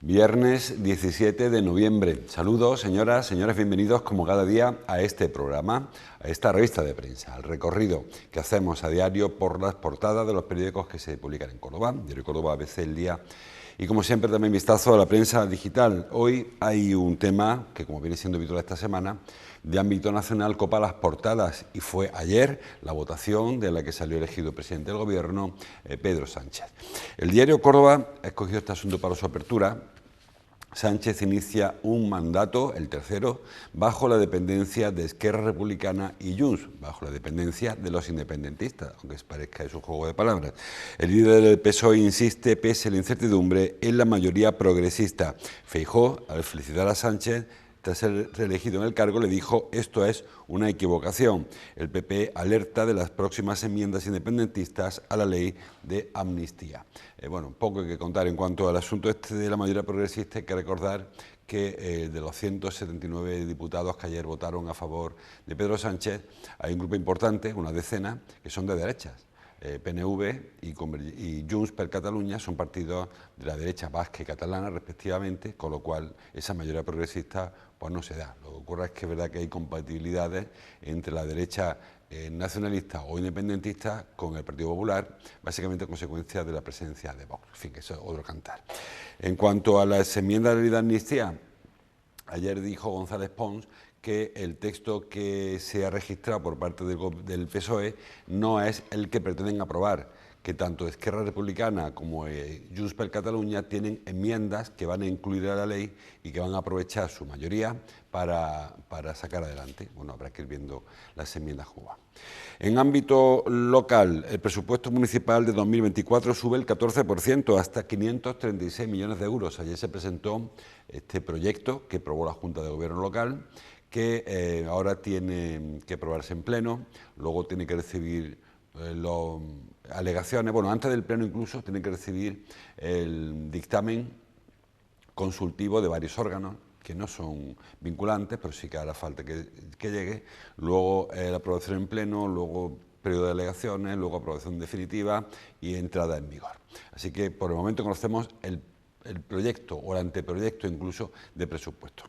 Viernes 17 de noviembre. Saludos, señoras, señores, bienvenidos como cada día a este programa, a esta revista de prensa, al recorrido que hacemos a diario por las portadas de los periódicos que se publican en Córdoba, Diario Córdoba, ABC, El Día, y como siempre también vistazo a la prensa digital. Hoy hay un tema que, como viene siendo habitual esta semana, de ámbito nacional copa las portadas, y fue ayer la votación de la que salió elegido presidente del Gobierno, Pedro Sánchez. El Diario Córdoba ha escogido este asunto para su apertura. Sánchez inicia un mandato, el tercero, bajo la dependencia de Esquerra Republicana y Junts, bajo la dependencia de los independentistas, aunque parezca es un juego de palabras. El líder del PSOE insiste, pese a la incertidumbre, en la mayoría progresista. Feijóo, al felicitar a Sánchez, tras ser reelegido en el cargo, le dijo: esto es una equivocación. El PP alerta de las próximas enmiendas independentistas a la ley de amnistía. Bueno, poco hay que contar en cuanto al asunto este de la mayoría progresista. Hay que recordar que de los 179 diputados que ayer votaron a favor de Pedro Sánchez, hay un grupo importante, una decena, que son de derechas. PNV y Junts per Catalunya son partidos de la derecha vasca y catalana respectivamente, con lo cual esa mayoría progresista pues no se da. Lo que ocurre es que es verdad que hay compatibilidades entre la derecha nacionalista o independentista con el Partido Popular, básicamente a consecuencia de la presencia de Vox. En fin, que eso es otro cantar. En cuanto a las enmiendas de ley de amnistía, ayer dijo González Pons que el texto que se ha registrado por parte del PSOE no es el que pretenden aprobar, que tanto Esquerra Republicana como Junts per Catalunya tienen enmiendas que van a incluir a la ley y que van a aprovechar su mayoría para sacar adelante. Bueno, habrá que ir viendo las enmiendas cómo van. En ámbito local, el presupuesto municipal de 2024 sube el 14%, hasta 536 millones de euros. Ayer se presentó este proyecto que aprobó la Junta de Gobierno local, que ahora tiene que aprobarse en pleno, luego tiene que recibir las alegaciones, bueno, antes del pleno incluso tiene que recibir el dictamen consultivo de varios órganos que no son vinculantes, pero sí que hará falta que llegue, luego la aprobación en pleno, luego periodo de alegaciones, luego aprobación definitiva y entrada en vigor. Así que por el momento conocemos el proyecto o el anteproyecto incluso de presupuesto.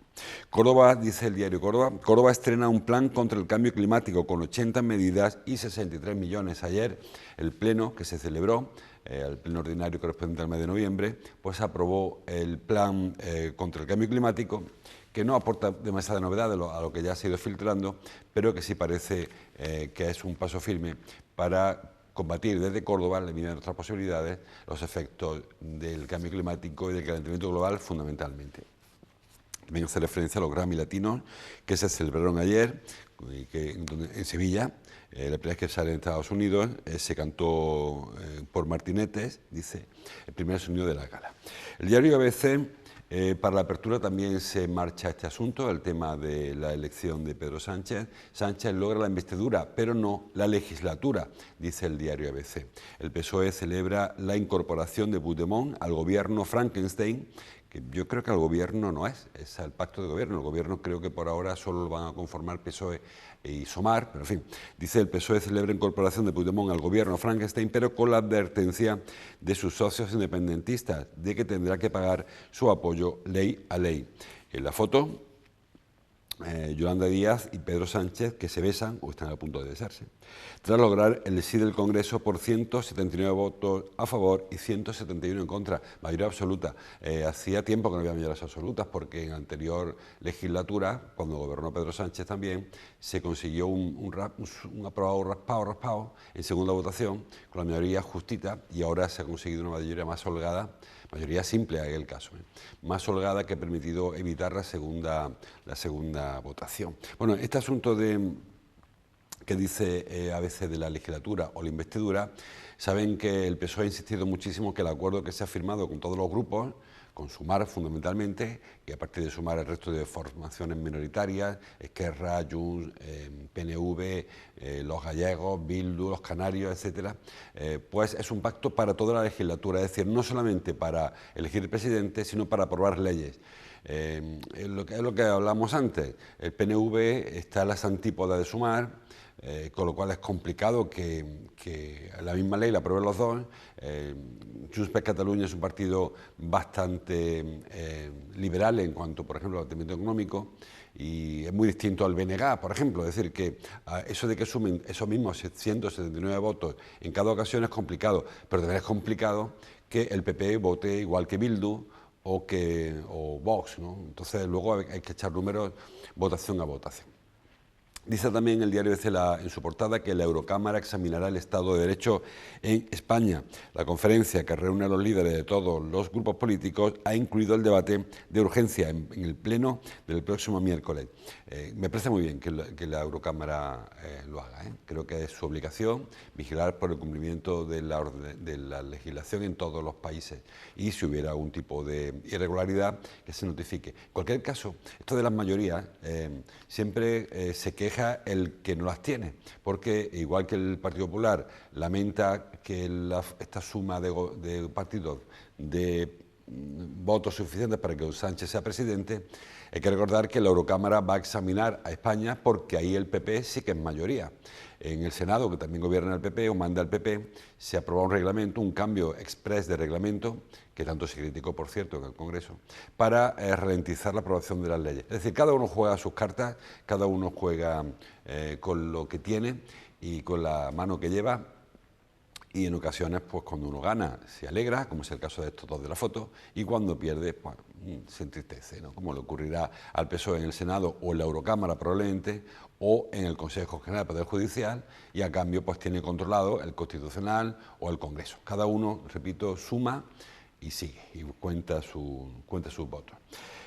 Córdoba, dice el diario Córdoba, Córdoba estrena un plan contra el cambio climático con 80 medidas y 63 millones. Ayer el pleno que se celebró, el pleno ordinario correspondiente al mes de noviembre, pues aprobó el plan contra el cambio climático, que no aporta demasiada novedad a lo que ya se ha ido filtrando, pero que sí parece que es un paso firme para combatir desde Córdoba, en la medida de nuestras posibilidades, los efectos del cambio climático y del calentamiento global fundamentalmente. También hace referencia a los Grammy Latinos que se celebraron ayer en Sevilla. La primera vez que sale en Estados Unidos, se cantó por martinetes, dice, el primer sonido de la gala. El diario ABC, para la apertura también se marcha este asunto, el tema de la elección de Pedro Sánchez. Sánchez logra la investidura, pero no la legislatura, dice el diario ABC. El PSOE celebra la incorporación de Puigdemont al gobierno Frankenstein, que yo creo que al gobierno no es el pacto de gobierno. El gobierno creo que por ahora solo lo van a conformar PSOE y Sumar, pero en fin, dice el PSOE celebra incorporación de Puigdemont al gobierno Frankenstein, pero con la advertencia de sus socios independentistas de que tendrá que pagar su apoyo ley a ley. En la foto, Yolanda Díaz y Pedro Sánchez, que se besan o están a punto de besarse, tras lograr el sí del Congreso por 179 votos a favor y 171 en contra, mayoría absoluta. Hacía tiempo que no había mayorías absolutas, porque en la anterior legislatura, cuando gobernó Pedro Sánchez también, se consiguió un aprobado raspado en segunda votación, con la mayoría justita, y ahora se ha conseguido una mayoría más holgada, mayoría simple en el caso, más holgada, que ha permitido evitar la segunda votación. Bueno, este asunto que dice ABC de la legislatura o la investidura, saben que el PSOE ha insistido muchísimo que el acuerdo que se ha firmado con todos los grupos, con Sumar fundamentalmente, y a partir de Sumar el resto de formaciones minoritarias, Esquerra, Junts, PNV, los gallegos, Bildu, los canarios, etcétera, pues es un pacto para toda la legislatura, es decir, no solamente para elegir presidente, sino para aprobar leyes. Es lo que hablamos antes, el PNV está a las antípodas de Sumar, con lo cual es complicado que la misma ley la aprueben los dos. Junts per Catalunya es un partido bastante liberal en cuanto, por ejemplo, al tratamiento económico, y es muy distinto al BNG, por ejemplo. Es decir, que eso de que sumen esos mismos 179 votos en cada ocasión es complicado, pero también es complicado que el PP vote igual que Bildu o Vox, ¿no? Entonces luego hay que echar números votación a votación. Dice también el diario ECE en su portada que la Eurocámara examinará el Estado de Derecho en España. La conferencia, que reúne a los líderes de todos los grupos políticos, ha incluido el debate de urgencia en el pleno del próximo miércoles. Me parece muy bien que la Eurocámara lo haga. Creo que es su obligación vigilar por el cumplimiento de la legislación en todos los países, y si hubiera algún tipo de irregularidad, que se notifique. En cualquier caso, esto de las mayorías siempre se queja el que no las tiene, porque igual que el Partido Popular lamenta que esta suma de partidos de votos suficientes para que Sánchez sea presidente, hay que recordar que la Eurocámara va a examinar a España porque ahí el PP sí que es mayoría. En el Senado, que también gobierna el PP o manda el PP, se aprobó un reglamento, un cambio exprés de reglamento, que tanto se criticó, por cierto, en el Congreso, para ralentizar la aprobación de las leyes. Es decir, cada uno juega sus cartas, cada uno juega con lo que tiene y con la mano que lleva. Y en ocasiones, pues cuando uno gana, se alegra, como es el caso de estos dos de la foto, y cuando pierde, pues se entristece, ¿no? Como le ocurrirá al PSOE en el Senado o en la Eurocámara probablemente, o en el Consejo General del Poder Judicial, y a cambio pues tiene controlado el Constitucional o el Congreso. Cada uno, repito, suma y sigue, y cuenta sus votos.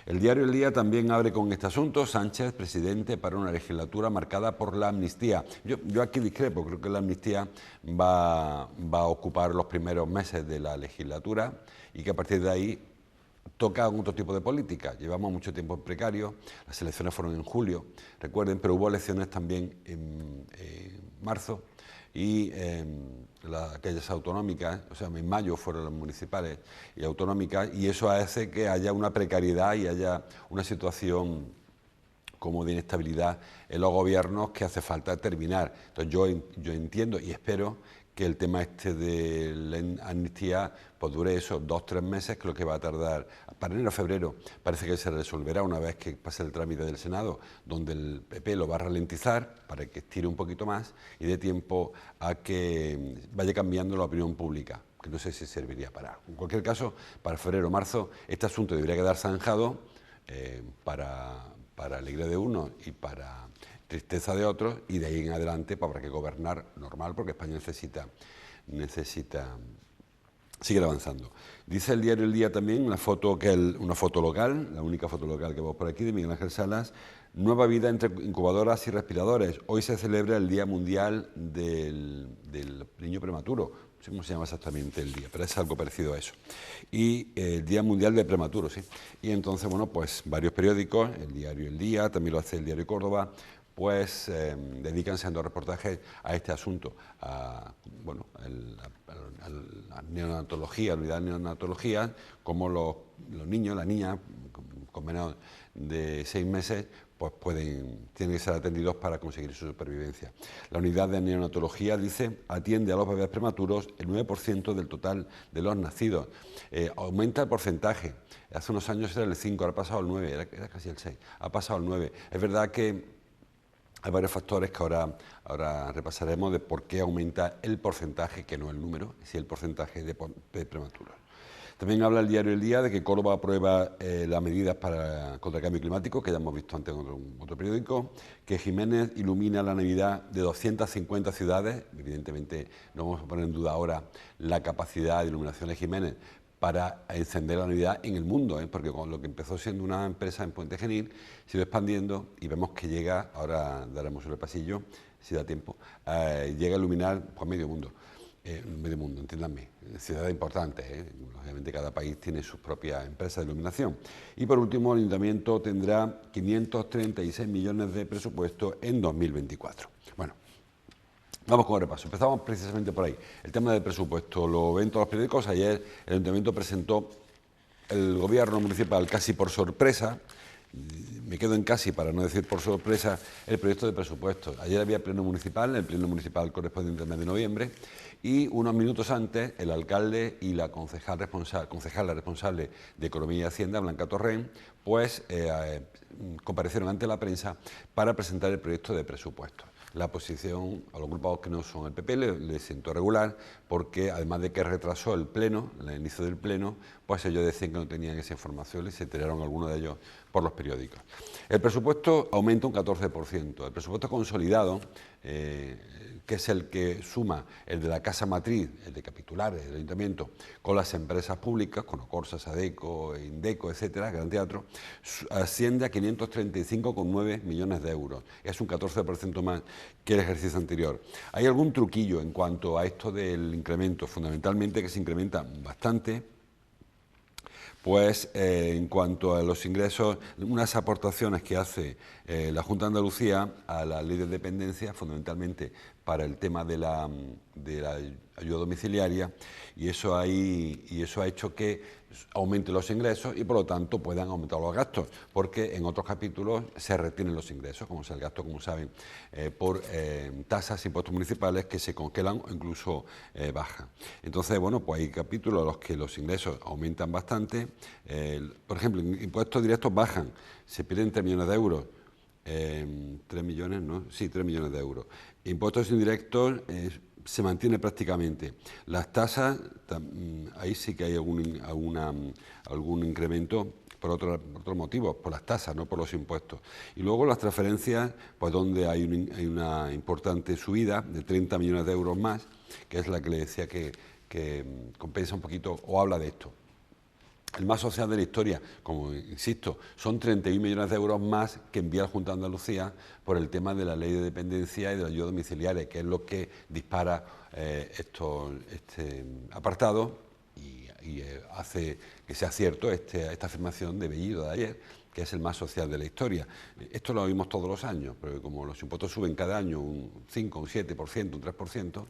El diario El Día también abre con este asunto: Sánchez, presidente para una legislatura marcada por la amnistía. Yo aquí discrepo, creo que la amnistía va a ocupar los primeros meses de la legislatura y que a partir de ahí toca otro tipo de política. Llevamos mucho tiempo en precario, las elecciones fueron en julio, recuerden, pero hubo elecciones también en marzo, y aquellas autonómicas, o sea, en mayo fueron las municipales y autonómicas, y eso hace que haya una precariedad y haya una situación como de inestabilidad en los gobiernos que hace falta terminar. Entonces yo entiendo y espero que el tema este de la amnistía pues dure esos 2 o 3 meses, que es lo que va a tardar. Para enero o febrero parece que se resolverá una vez que pase el trámite del Senado, donde el PP lo va a ralentizar para que estire un poquito más y dé tiempo a que vaya cambiando la opinión pública, que no sé si serviría para algo. En cualquier caso, para febrero o marzo este asunto debería quedar zanjado, para alegría de unos y para tristeza de otros, y de ahí en adelante pues habrá que gobernar normal, porque España necesita seguir avanzando. Dice el diario El Día también una foto local, la única foto local que vemos por aquí, de Miguel Ángel Salas: nueva vida entre incubadoras y respiradores. Hoy se celebra el Día Mundial del Niño Prematuro. No sé cómo se llama exactamente el día, pero es algo parecido a eso. Y el Día Mundial del Prematuro, sí. Y entonces, bueno, pues varios periódicos, el diario El Día, también lo hace el diario Córdoba, pues dedican siendo reportajes a este asunto, a la neonatología, la unidad de neonatología, como los niños, las niñas con menos de 6 meses, pues tienen que ser atendidos para conseguir su supervivencia. La unidad de neonatología, dice, atiende a los bebés prematuros el 9% del total de los nacidos. Aumenta el porcentaje. Hace unos años era el 5, ahora ha pasado al 9, era casi el 6, ha pasado al 9. Es verdad que hay varios factores que ahora repasaremos de por qué aumenta el porcentaje, que no el número, sino el porcentaje de prematuros. También habla el diario El Día de que Córdoba aprueba las medidas contra el cambio climático, que ya hemos visto antes en otro periódico, que Jiménez ilumina la Navidad de 250 ciudades. Evidentemente no vamos a poner en duda ahora la capacidad de iluminación de Jiménez para encender la Navidad en el mundo, porque con lo que empezó siendo una empresa en Puente Genil se va expandiendo y vemos que llega, ahora daremos un repasillo, si da tiempo, llega a iluminar pues, medio mundo, entiéndanme, ciudades importantes, obviamente cada país tiene sus propias empresas de iluminación. Y por último, el Ayuntamiento tendrá 536 millones de presupuesto en 2024. Bueno, vamos con el repaso. Empezamos precisamente por ahí. El tema del presupuesto lo ven todos los periódicos. Ayer el Ayuntamiento presentó el Gobierno municipal, casi por sorpresa, me quedo en casi, para no decir por sorpresa, el proyecto de presupuestos. Ayer había pleno municipal, el pleno municipal correspondiente al mes de noviembre, y unos minutos antes el alcalde y la concejala responsable de Economía y Hacienda, Blanca Torrent, pues comparecieron ante la prensa para presentar el proyecto de presupuestos. La posición a los grupos que no son el PP le sentó regular, porque además de que retrasó el pleno, el inicio del pleno, pues ellos decían que no tenían esa información y se enteraron algunos de ellos por los periódicos. El presupuesto aumenta un 14%. El presupuesto consolidado, que es el que suma el de la casa matriz, el de capitulares del ayuntamiento, con las empresas públicas, con Ocorsa, Sadeco, Indeco, etcétera, Gran Teatro, asciende a 535,9 millones de euros. Es un 14% más que el ejercicio anterior. Hay algún truquillo en cuanto a esto del incremento, fundamentalmente que se incrementa bastante. Pues en cuanto a los ingresos, unas aportaciones que hace la Junta de Andalucía a la ley de dependencia, fundamentalmente para el tema de la ayuda domiciliaria, y eso ha hecho que aumente los ingresos y por lo tanto puedan aumentar los gastos, porque en otros capítulos se retienen los ingresos, como es el gasto, como saben, por tasas e impuestos municipales que se congelan o incluso bajan. Entonces, bueno, pues hay capítulos en los que los ingresos aumentan bastante. Por ejemplo, impuestos directos bajan, se pierden 3 millones de euros. 3 millones, ¿no? Sí, 3 millones de euros. Impuestos indirectos se mantiene prácticamente. Las tasas, ahí sí que hay algún incremento por otros motivos, por las tasas, no por los impuestos. Y luego las transferencias, pues donde hay una importante subida de 30 millones de euros más, que es la que le decía que compensa un poquito o habla de esto. El más social de la historia, como insisto, son 31 millones de euros más que envía la Junta de Andalucía por el tema de la ley de dependencia y de la ayuda domiciliaria, que es lo que dispara este apartado y hace que sea cierto esta afirmación de Bellido de ayer, que es el más social de la historia. Esto lo oímos todos los años, pero como los impuestos suben cada año un 5, un 7%, un 3%,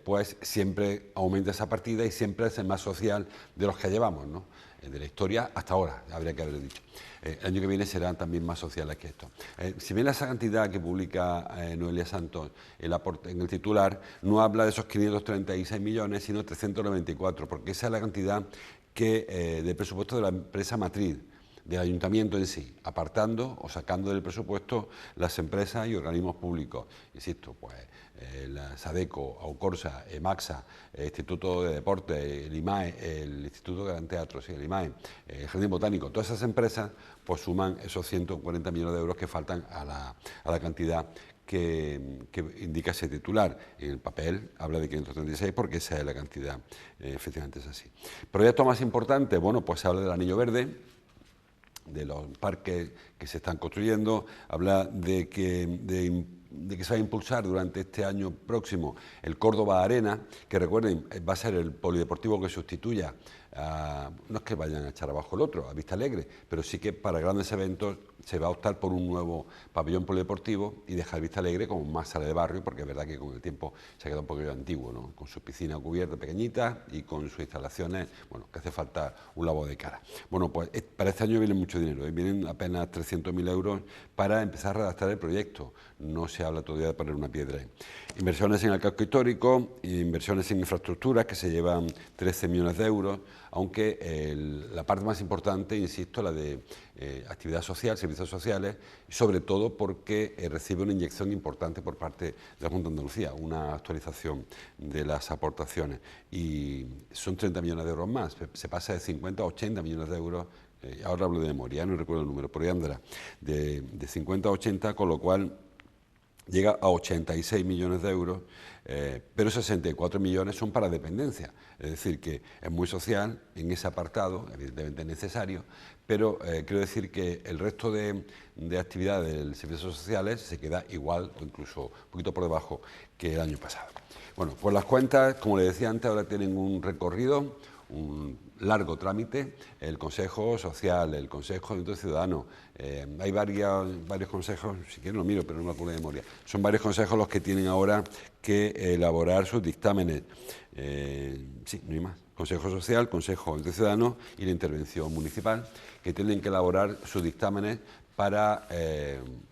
pues siempre aumenta esa partida y siempre es el más social de los que llevamos, ¿no? De la historia hasta ahora, habría que haber dicho. El año que viene serán también más sociales que esto. Si bien esa cantidad que publica Noelia Santos en el titular no habla de esos 536 millones, sino 394, porque esa es la cantidad del presupuesto de la empresa matriz, del ayuntamiento en sí, apartando o sacando del presupuesto las empresas y organismos públicos. Insisto, pues la Sadeco, Ocorsa, Emaxa, el Instituto de Deportes, el IMAE, el Instituto de Gran Teatro, sí, el IMAE, el Jardín Botánico, todas esas empresas pues suman esos 140 millones de euros que faltan a la cantidad que indica ese titular. En el papel habla de 536 porque esa es la cantidad, efectivamente es así. Proyecto más importante, bueno, pues se habla del Anillo Verde, de los parques que se están construyendo, habla de que se va a impulsar durante este año próximo el Córdoba Arena, que recuerden, va a ser el polideportivo que sustituya no es que vayan a echar abajo el otro, a Vista Alegre, pero sí que para grandes eventos se va a optar por un nuevo pabellón polideportivo y dejar Vista Alegre como más sala de barrio, porque es verdad que con el tiempo se ha quedado un poquito antiguo, ¿no? Con su piscina cubierta pequeñita y con sus instalaciones, bueno, que hace falta un lavado de cara. Bueno, pues para este año viene mucho dinero, vienen apenas 300.000 euros para empezar a redactar el proyecto, no se habla todavía de poner una piedra ahí. Inversiones en el casco histórico, inversiones en infraestructuras que se llevan 13 millones de euros, aunque la parte más importante, insisto, la de actividad social, servicios sociales, y sobre todo porque recibe una inyección importante por parte de la Junta de Andalucía, una actualización de las aportaciones, y son 30 millones de euros más, se pasa de 50 a 80 millones de euros, ahora hablo de memoria, no recuerdo el número, por ahí andará, de 50 a 80, con lo cual llega a 86 millones de euros, pero 64 millones son para dependencia, es decir, que es muy social en ese apartado, evidentemente necesario, pero quiero decir que el resto de actividades de servicios sociales se queda igual o incluso un poquito por debajo que el año pasado. Bueno, pues las cuentas, como les decía antes, ahora tienen un recorrido, un largo trámite, el Consejo Social, el Consejo de Ciudadanos, hay varios consejos, si quieren lo miro, pero no me acuerdo de memoria, son varios consejos los que tienen ahora que elaborar sus dictámenes, sí, no hay más, Consejo Social, Consejo de Ciudadanos y la Intervención Municipal, que tienen que elaborar sus dictámenes para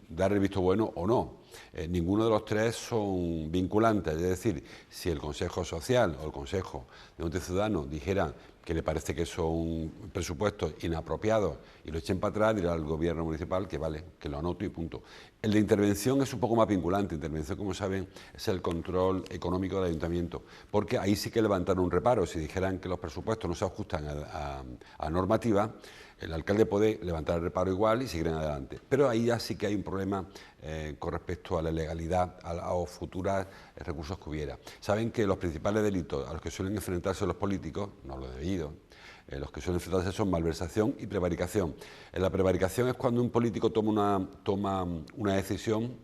dar el visto bueno o no. Ninguno de los tres son vinculantes, es decir, si el Consejo Social o el Consejo de Ciudadanos dijeran que le parece que son presupuestos inapropiados y lo echen para atrás, dirá al gobierno municipal que vale, que lo anoto y punto. El de intervención es un poco más vinculante. Intervención, como saben, es el control económico del ayuntamiento, porque ahí sí que levantaron un reparo. Si dijeran que los presupuestos no se ajustan a normativa, el alcalde puede levantar el reparo igual y seguir adelante. Pero ahí ya sí que hay un problema con respecto a la legalidad o futuros recursos que hubiera. Saben que los principales delitos a los que suelen enfrentarse los políticos, no lo debido, los que suelen enfrentarse son malversación y prevaricación. La prevaricación es cuando un político toma una decisión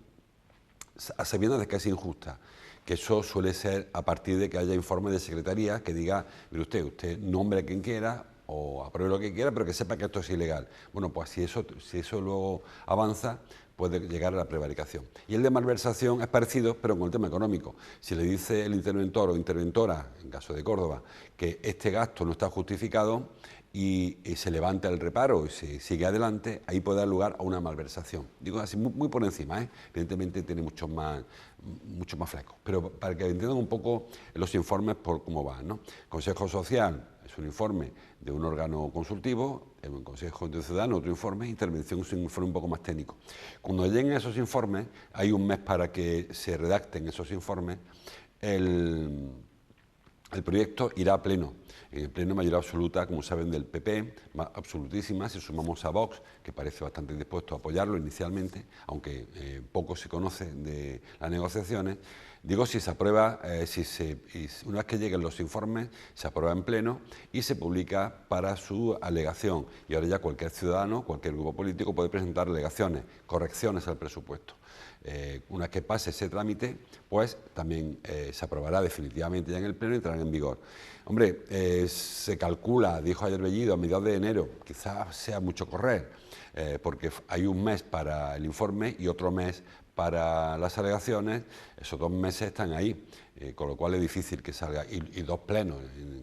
a sabiendas de que es injusta, que eso suele ser a partir de que haya informe de secretaría que diga, mire usted nombre a quien quiera o apruebe lo que quiera, pero que sepa que esto es ilegal. Bueno, pues si eso luego avanza, puede llegar a la prevaricación. Y el de malversación es parecido, pero con el tema económico. Si le dice el interventor o interventora, en caso de Córdoba, que este gasto no está justificado y se levanta el reparo y se sigue adelante, ahí puede dar lugar a una malversación. Digo así, muy por encima, evidentemente tiene mucho más flecos. Pero para que entiendan un poco los informes por cómo van, ¿no? Consejo Social es un informe de un órgano consultivo, el Consejo de Ciudadanos otro informe, intervención es un informe un poco más técnico. Cuando lleguen esos informes, hay un mes para que se redacten esos informes, el proyecto irá a pleno. En el pleno mayoría absoluta, como saben, del PP, absolutísima, si sumamos a Vox, que parece bastante dispuesto a apoyarlo inicialmente, aunque poco se conoce de las negociaciones. Digo, si se aprueba, una vez que lleguen los informes, se aprueba en pleno y se publica para su alegación. Y ahora ya cualquier ciudadano, cualquier grupo político puede presentar alegaciones, correcciones al presupuesto. Una vez que pase ese trámite, pues también se aprobará definitivamente ya en el pleno y entrará en vigor. Hombre, se calcula, dijo ayer Bellido, a mediados de enero, quizás sea mucho correr, porque hay un mes para el informe y otro mes para las alegaciones. Esos 2 meses están ahí, con lo cual es difícil que salga, y 2 plenos,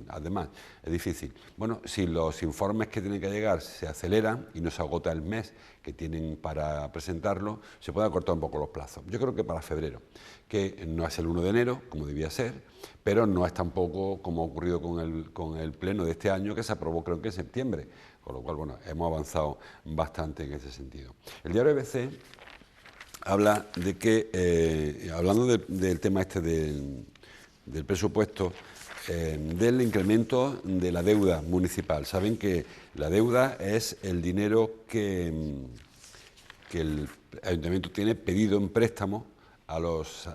además, es difícil. Bueno, si los informes que tienen que llegar se aceleran y no se agota el mes que tienen para presentarlo, se pueden acortar un poco los plazos. Yo creo que para febrero, que no es el 1 de enero, como debía ser, pero no es tampoco como ha ocurrido con el pleno de este año, que se aprobó creo que en septiembre, con lo cual, bueno, hemos avanzado bastante en ese sentido. El diario ABC habla de que, hablando del tema este del presupuesto, del incremento de la deuda municipal. Saben que la deuda es el dinero que el ayuntamiento tiene pedido en préstamo a los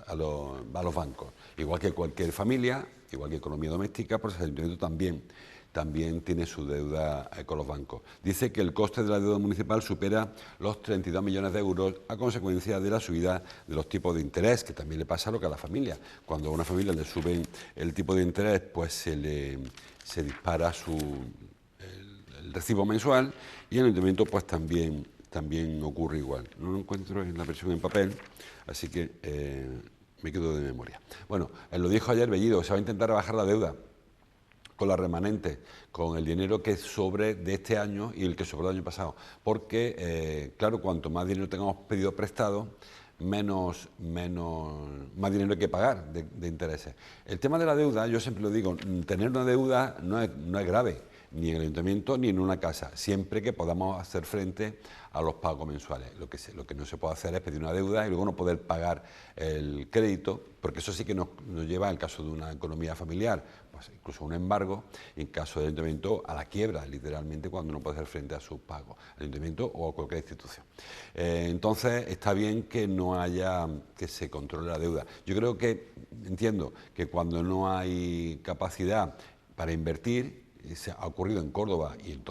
bancos. Igual que cualquier familia, igual que economía doméstica, pues el ayuntamiento también tiene su deuda con los bancos. Dice que el coste de la deuda municipal supera los 32 millones de euros a consecuencia de la subida de los tipos de interés, que también le pasa lo que a la familia. Cuando a una familia le suben el tipo de interés, pues se dispara el recibo mensual, y en el ayuntamiento pues también ocurre igual. No lo encuentro en la versión en papel, así que me quedo de memoria. Bueno, lo dijo ayer Bellido, se va a intentar bajar la deuda con la remanente, con el dinero que sobre de este año y el que sobró el año pasado. Porque, claro, cuanto más dinero tengamos pedido prestado, más dinero hay que pagar de intereses. El tema de la deuda, yo siempre lo digo, tener una deuda no es grave, ni en el ayuntamiento ni en una casa, siempre que podamos hacer frente a los pagos mensuales. Lo que no se puede hacer es pedir una deuda y luego no poder pagar el crédito, porque eso sí que nos lleva, en el caso de una economía familiar, pues incluso un embargo, en caso del ayuntamiento a la quiebra, literalmente, cuando no puede hacer frente a sus pagos, al ayuntamiento o a cualquier institución. Entonces está bien que que se controle la deuda. Yo entiendo que cuando no hay capacidad para invertir, se ha ocurrido en Córdoba y en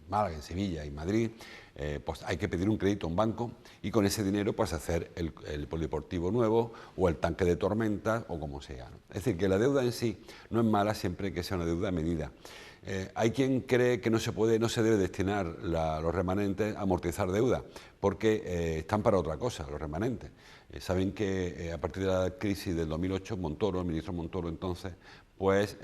Málaga, en Sevilla y Madrid, pues hay que pedir un crédito a un banco y con ese dinero pues hacer el polideportivo nuevo o el tanque de tormentas o como sea, ¿no? Es decir, que la deuda en sí no es mala siempre que sea una deuda medida. Hay quien cree que no se debe destinar los remanentes a amortizar deuda, porque están para otra cosa los remanentes. Saben que a partir de la crisis del 2008, el ministro Montoro entonces, pues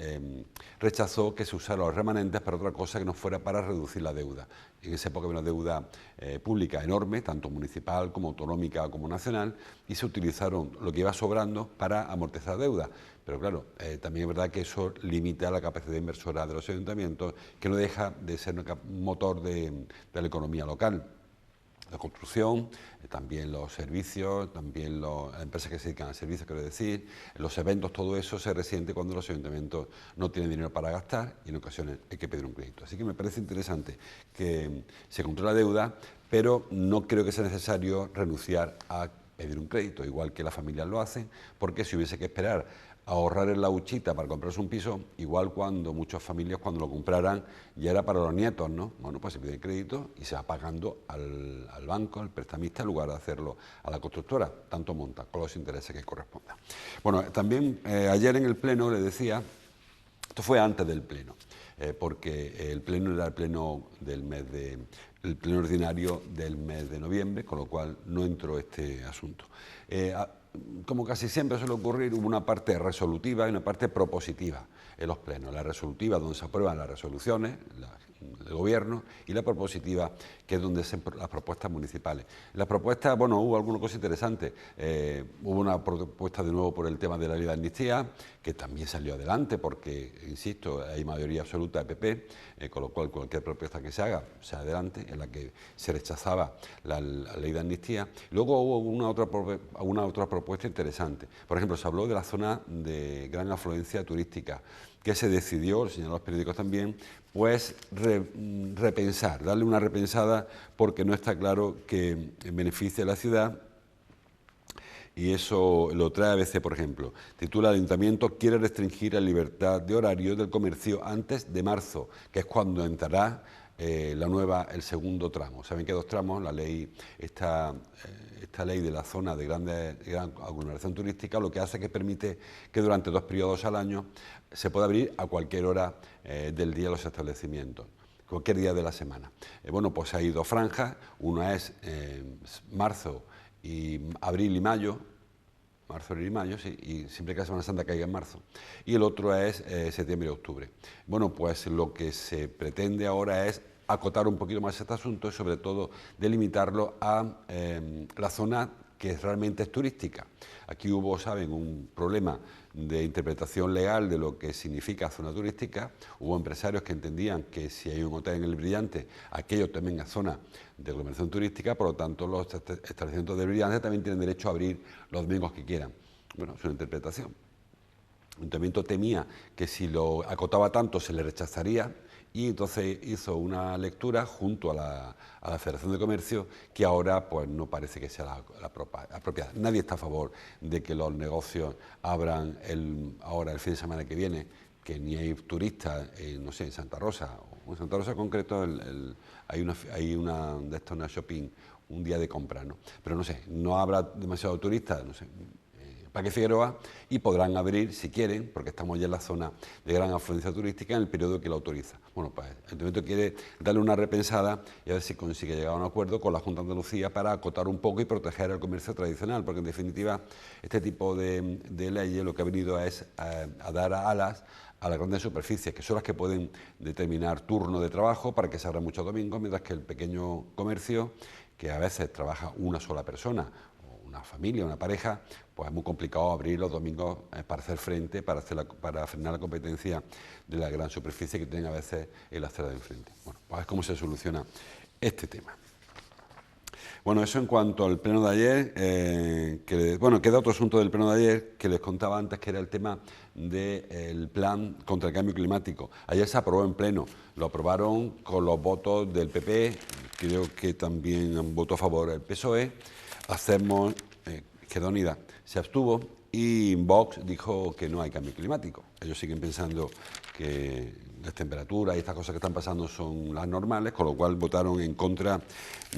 rechazó que se usaran los remanentes para otra cosa que no fuera para reducir la deuda. En esa época había una deuda pública enorme, tanto municipal como autonómica como nacional, y se utilizaron lo que iba sobrando para amortizar deuda. Pero claro, también es verdad que eso limita la capacidad inversora de los ayuntamientos, que no deja de ser un motor de la economía local. La construcción, también los servicios, también las empresas que se dedican al servicio, quiero decir, los eventos, todo eso se resiente cuando los ayuntamientos no tienen dinero para gastar y en ocasiones hay que pedir un crédito. Así que me parece interesante que se controle la deuda, pero no creo que sea necesario renunciar a pedir un crédito, igual que las familias lo hacen, porque si hubiese que esperar a ahorrar en la huchita para comprarse un piso, igual cuando muchas familias cuando lo compraran ya era para los nietos, ¿no? Bueno, pues se pide crédito y se va pagando al banco, al prestamista, en lugar de hacerlo a la constructora, tanto monta, con los intereses que correspondan. Bueno, también ayer en el Pleno le decía, esto fue antes del Pleno, porque el Pleno era el Pleno del mes el Pleno ordinario del mes de noviembre, con lo cual no entró este asunto. Como casi siempre suele ocurrir, hubo una parte resolutiva y una parte propositiva en los plenos. La resolutiva, donde se aprueban las resoluciones del Gobierno, y la propositiva, que es donde se las propuestas municipales. Las propuestas, bueno, hubo alguna cosa interesante. Hubo una propuesta de nuevo por el tema de la ley de amnistía, que también salió adelante, porque, insisto, hay mayoría absoluta de PP, con lo cual cualquier propuesta que se haga, sea adelante, en la que se rechazaba la ley de amnistía. Luego hubo una otra propuesta interesante. Por ejemplo, se habló de la zona de gran afluencia turística, que se decidió, lo señalan los periódicos también, pues repensar, darle una repensada, porque no está claro que beneficie a la ciudad. Y eso lo trae ABC, por ejemplo. Titula: el Ayuntamiento quiere restringir la libertad de horario del comercio antes de marzo, que es cuando entrará el segundo tramo. Saben que hay dos tramos, la ley, esta ley de la zona de gran aglomeración turística, lo que hace es que permite que durante 2 periodos al año se pueda abrir a cualquier hora del día los establecimientos, cualquier día de la semana. Bueno, pues hay 2 franjas, una es marzo y abril y mayo, sí, y siempre que la Semana Santa caiga en marzo, y el otro es septiembre y octubre. Bueno, pues lo que se pretende ahora es acotar un poquito más este asunto y sobre todo delimitarlo a la zona que realmente es turística. Aquí hubo, saben, un problema de interpretación legal de lo que significa zona turística. Hubo empresarios que entendían que si hay un hotel en el Brillante, aquello también es zona de aglomeración turística, por lo tanto los establecimientos del Brillante también tienen derecho a abrir los domingos que quieran. Bueno, es una interpretación. El Ayuntamiento temía que si lo acotaba tanto se le rechazaría, y entonces hizo una lectura junto a la Federación de Comercio que ahora pues no parece que sea la apropiada. Nadie está a favor de que los negocios abran ahora el fin de semana que viene, que ni hay turistas, no sé, en Santa Rosa, o en Santa Rosa en concreto hay una shopping, un día de compra, ¿no? Pero no sé, no habrá demasiados turistas, no sé, Parque Figueroa, y podrán abrir si quieren, porque estamos ya en la zona de gran afluencia turística en el periodo que lo autoriza. Bueno, pues el Ayuntamiento quiere darle una repensada y a ver si consigue llegar a un acuerdo con la Junta de Andalucía para acotar un poco y proteger el comercio tradicional, porque en definitiva este tipo de leyes lo que ha venido es a dar alas a las grandes superficies, que son las que pueden determinar turno de trabajo para que se abra muchos domingos, mientras que el pequeño comercio, que a veces trabaja una sola persona, una familia, una pareja, pues es muy complicado abrir los domingos para hacer frente, para frenar la competencia de la gran superficie que tienen a veces en la acera de enfrente. Bueno, pues es cómo se soluciona este tema. Bueno, eso en cuanto al pleno de ayer, queda otro asunto del pleno de ayer que les contaba antes, que era el tema del plan contra el cambio climático. Ayer se aprobó en pleno, lo aprobaron con los votos del PP, creo que también votó a favor el PSOE, Izquierda Unida se abstuvo, y Vox dijo que no hay cambio climático. Ellos siguen pensando que las temperaturas y estas cosas que están pasando son las normales, con lo cual votaron en contra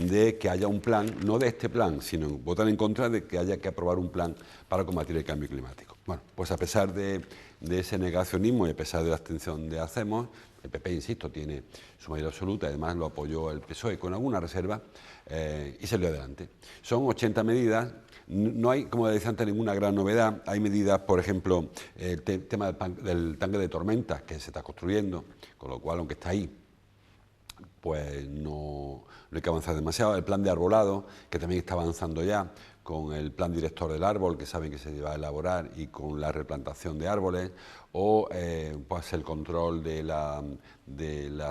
de que haya un plan, no de este plan, sino votan en contra de que haya que aprobar un plan para combatir el cambio climático. Bueno, pues a pesar de de ese negacionismo y a pesar de la abstención de Hacemos, el PP, insisto, tiene su mayoría absoluta, además lo apoyó el PSOE con alguna reserva y salió adelante. Son 80 medidas, no hay, como decía antes, ninguna gran novedad. Hay medidas, por ejemplo, el tema del tanque de tormentas que se está construyendo, con lo cual, aunque está ahí, pues no hay que avanzar demasiado. El plan de arbolado, que también está avanzando ya, con el plan director del árbol, que saben que se va a elaborar, y con la replantación de árboles, o pues el control de la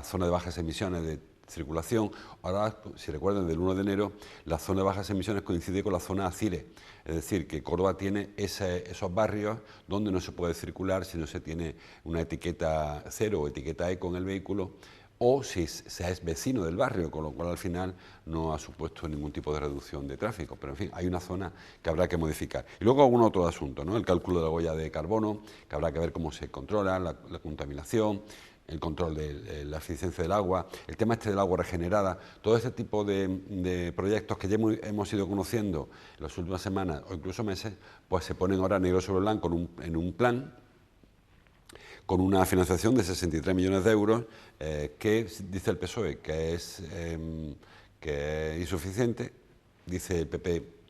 zona de bajas emisiones de circulación. Ahora, si recuerdan, del 1 de enero, la zona de bajas emisiones coincide con la zona ACIRE, es decir, que Córdoba tiene esos barrios donde no se puede circular si no se tiene una etiqueta cero o etiqueta eco en el vehículo, o si se es vecino del barrio, con lo cual al final no ha supuesto ningún tipo de reducción de tráfico. Pero en fin, hay una zona que habrá que modificar. Y luego algún otro asunto, ¿no? El cálculo de la huella de carbono, que habrá que ver cómo se controla, la contaminación, el control de la eficiencia del agua, el tema este del agua regenerada, todo este tipo de proyectos que ya hemos ido conociendo en las últimas semanas o incluso meses, pues se ponen ahora negro sobre blanco en un plan con una financiación de 63 millones de euros, que dice el PSOE que es insuficiente, dice el PP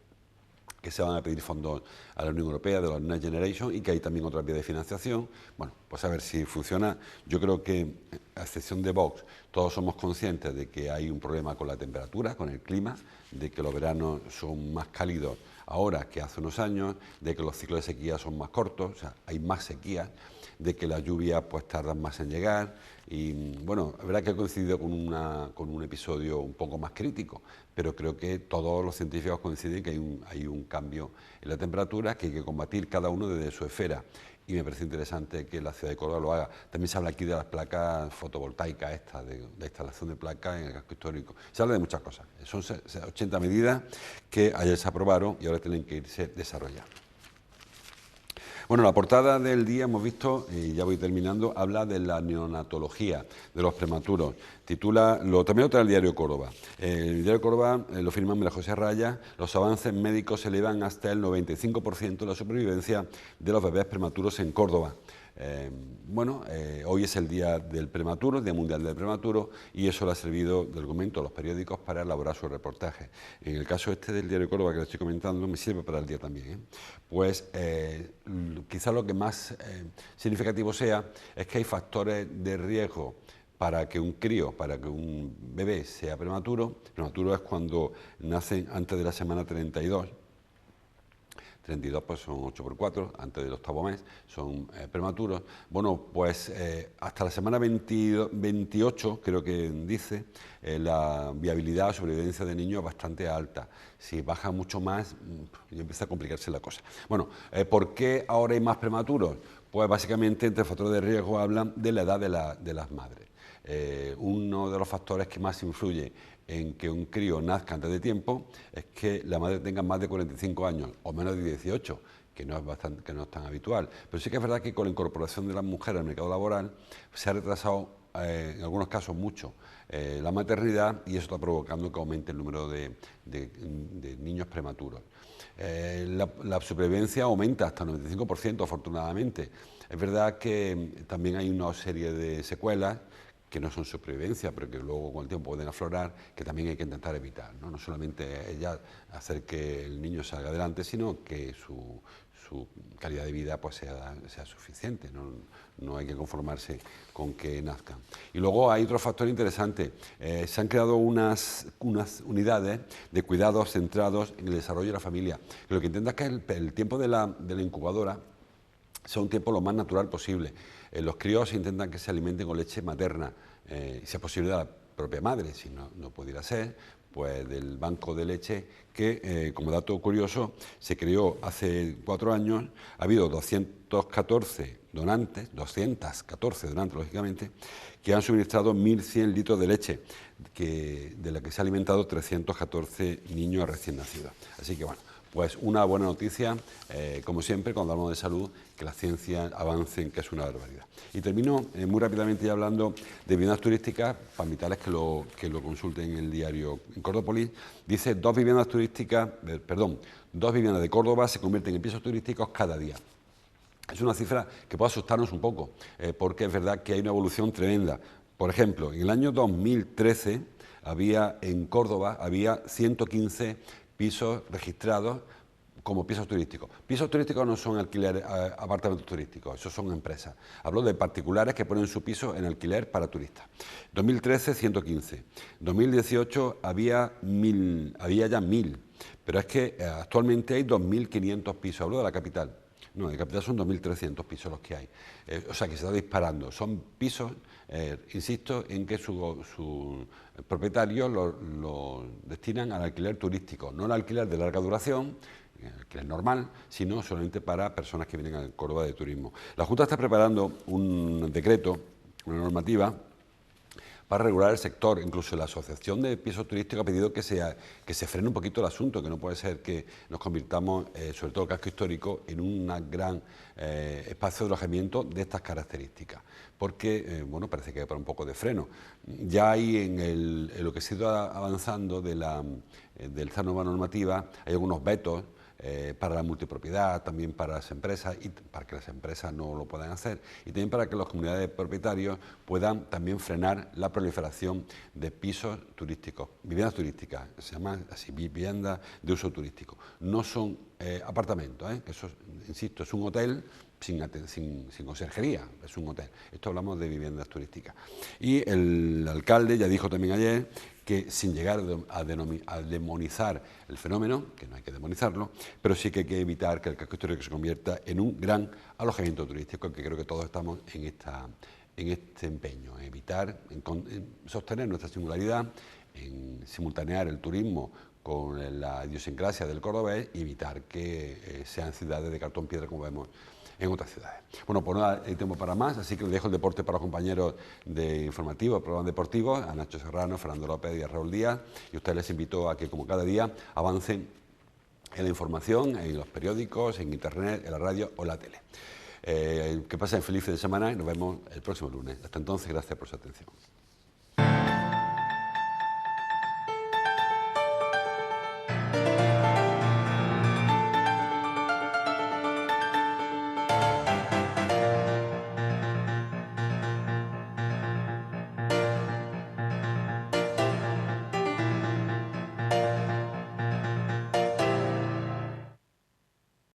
que se van a pedir fondos a la Unión Europea, de la Next Generation, y que hay también otra vía de financiación. Bueno, pues a ver si funciona. Yo creo que, a excepción de Vox, todos somos conscientes de que hay un problema con la temperatura, con el clima, de que los veranos son más cálidos ahora que hace unos años, de que los ciclos de sequía son más cortos, o sea, hay más sequía, de que las lluvias pues tardan más en llegar y bueno, la verdad que ha coincidido con un episodio un poco más crítico, pero creo que todos los científicos coinciden que hay un cambio en la temperatura que hay que combatir cada uno desde su esfera. Y me parece interesante que la ciudad de Córdoba lo haga. También se habla aquí de las placas fotovoltaicas estas, de instalación de placas en el casco histórico. Se habla de muchas cosas. Son 80 medidas que ayer se aprobaron y ahora tienen que irse desarrollando. Bueno, la portada del día hemos visto, y ya voy terminando, habla de la neonatología, de los prematuros. Titula, también lo trae el diario Córdoba. El diario Córdoba lo firma María José Raya, los avances médicos elevan hasta el 95% de la supervivencia de los bebés prematuros en Córdoba. Hoy es el Día del Prematuro, el Día Mundial del Prematuro, y eso le ha servido de argumento a los periódicos para elaborar su reportaje. En el caso este del diario Córdoba que le estoy comentando, me sirve para el día también. Pues quizá lo que más significativo sea es que hay factores de riesgo para que un crío, para que un bebé sea prematuro. Prematuro es cuando nacen antes de la semana 32. 32 pues son 8 por 4, antes del octavo mes, son prematuros. Bueno, pues hasta la semana 28, creo que dice, la viabilidad o sobrevivencia de niños es bastante alta. Si baja mucho más, ya empieza a complicarse la cosa. Bueno, ¿por qué ahora hay más prematuros? Pues básicamente entre factores de riesgo hablan de la edad de las madres. Uno de los factores que más influye en que un crío nazca antes de tiempo es que la madre tenga más de 45 años o menos de 18, que no es tan habitual. Pero sí que es verdad que con la incorporación de las mujeres al mercado laboral se ha retrasado en algunos casos mucho la maternidad y eso está provocando que aumente el número de niños prematuros. La supervivencia aumenta hasta el 95%, afortunadamente. Es verdad que también hay una serie de secuelas que no son supervivencia, pero que luego con el tiempo pueden aflorar, que también hay que intentar evitar. No solamente ya hacer que el niño salga adelante, sino que su calidad de vida pues sea suficiente. No hay que conformarse con que nazcan. Y luego hay otro factor interesante. Se han creado unas unidades de cuidados centrados en el desarrollo de la familia. Lo que intenta es que el tiempo de la incubadora sea un tiempo lo más natural posible. Los críos intentan que se alimenten con leche materna, si es posible de la propia madre, si no pudiera ser, pues del banco de leche que, como dato curioso, se creó hace 4 años. Ha habido 214 donantes, lógicamente, que han suministrado 1.100 litros de leche, de la que se ha alimentado 314 niños recién nacidos. Así que bueno, pues una buena noticia, como siempre, cuando hablamos de salud, que la ciencia avance, que es una barbaridad. Y termino muy rápidamente ya hablando de viviendas turísticas, para invitarles que lo consulten en el diario en Cordópolis. Dice, 2 viviendas de Córdoba se convierten en pisos turísticos cada día. Es una cifra que puede asustarnos un poco, porque es verdad que hay una evolución tremenda. Por ejemplo, en el año 2013 en Córdoba había 115 pisos registrados como pisos turísticos. Pisos turísticos no son alquiler, apartamentos turísticos, esos son empresas. Hablo de particulares que ponen su piso en alquiler para turistas. 2013, 115. 2018 había ya 1.000, pero es que actualmente hay 2.500 pisos. Hablo de la capital. No, en capital son 2.300 pisos los que hay. O sea que se está disparando. Son pisos, insisto, en que sus propietarios lo destinan al alquiler turístico, no al alquiler de larga duración, que es normal, sino solamente para personas que vienen a Córdoba de turismo. La Junta está preparando un decreto, una normativa, para regular el sector. Incluso la Asociación de Pisos Turísticos ha pedido que se frene un poquito el asunto, que no puede ser que nos convirtamos, sobre todo el casco histórico, en un gran espacio de alojamiento de estas características, porque, bueno, parece que hay para un poco de freno. Ya hay en lo que se ha ido avanzando de esta nueva normativa, hay algunos vetos para la multipropiedad, también para las empresas, y para que las empresas no lo puedan hacer, y también para que las comunidades de propietarios puedan también frenar la proliferación de pisos turísticos, viviendas turísticas, se llaman así, viviendas de uso turístico. No son apartamentos, eso, insisto, es un hotel sin conserjería, es un hotel. Esto hablamos de viviendas turísticas. Y el alcalde ya dijo también ayer que sin llegar a demonizar el fenómeno, que no hay que demonizarlo, pero sí que hay que evitar que el casco histórico se convierta en un gran alojamiento turístico, que creo que todos estamos en este empeño, en evitar, en sostener nuestra singularidad, en simultanear el turismo con la idiosincrasia del cordobés y evitar que sean ciudades de cartón piedra como vemos en otras ciudades. Bueno, pues no hay tiempo para más, así que les dejo el deporte para los compañeros de informativo, programas deportivos, a Nacho Serrano, Fernando López y a Raúl Díaz, y a ustedes les invito a que, como cada día, avancen en la información, en los periódicos, en internet, en la radio o en la tele. Que pasen feliz fin de semana y nos vemos el próximo lunes. Hasta entonces, gracias por su atención.